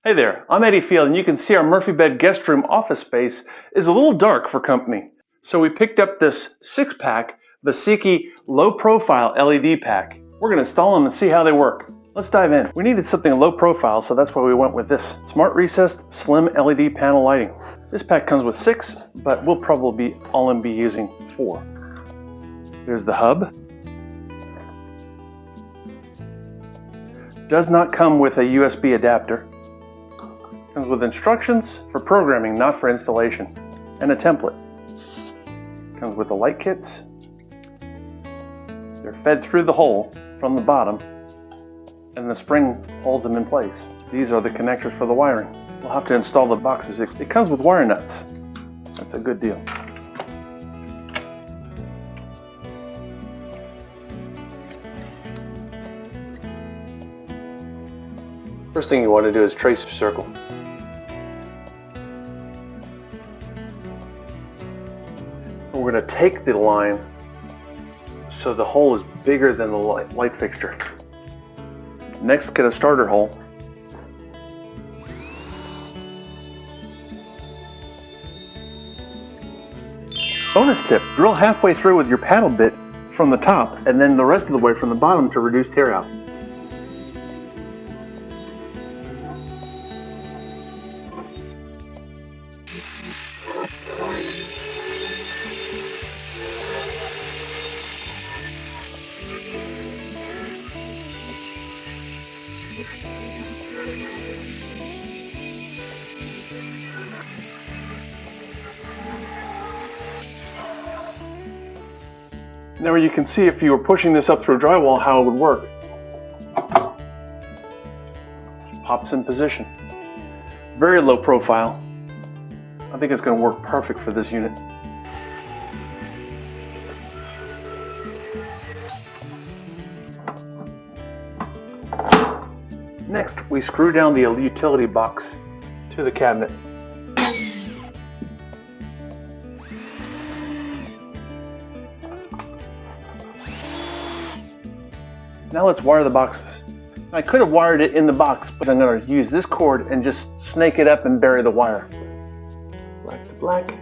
Hey there, I'm Eddie Field, and you can see our Murphy bed guest room office space is a little dark for company. So we picked up this 6-pack Vaiseke low profile LED pack. We're going to install them and see how they work. Let's dive in. We needed something low profile, so that's why we went with this smart recessed slim LED panel lighting. This pack comes with 6, but we'll probably only be using 4. There's the hub. Does not come with a USB adapter. Comes with instructions for programming, not for installation, and a template. Comes with the light kits. They're fed through the hole from the bottom, and the spring holds them in place. These are the connectors for the wiring. We'll have to install the boxes. It comes with wire nuts. That's a good deal. First thing you want to do is trace your circle. We're going to take the line so the hole is bigger than the light fixture. Next, get a starter hole. Bonus tip, drill halfway through with your paddle bit from the top and then the rest of the way from the bottom to reduce tear out. Now you can see if you were pushing this up through drywall how it would work. Pops in position. Very low profile. I think it's going to work perfect for this unit. Next, we screw down the utility box to the cabinet. Now let's wire the boxes. I could have wired it in the box, but I'm going to use this cord and just snake it up and bury the wire. Black to black.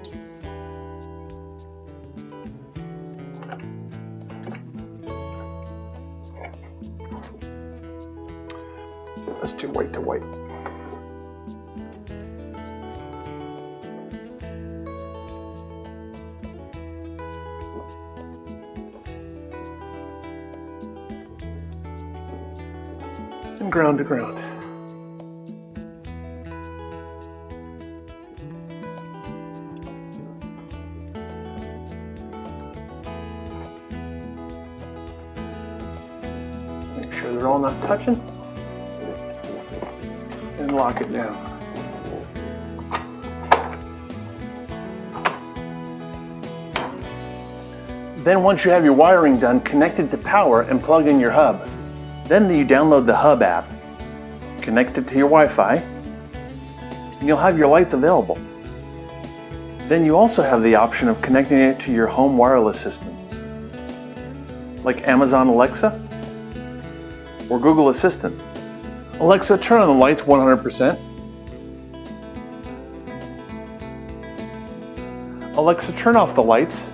Let's do white to white. And ground to ground. Make sure they're all not touching. And lock it down. Then once you have your wiring done, connect it to power and plug in your hub. Then you download the Hub app, connect it to your Wi-Fi, and you'll have your lights available. Then you also have the option of connecting it to your home wireless system, like Amazon Alexa or Google Assistant. Alexa, turn on the lights 100%. Alexa, turn off the lights.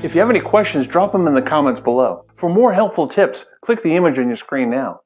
If you have any questions, drop them in the comments below. For more helpful tips, click the image on your screen now.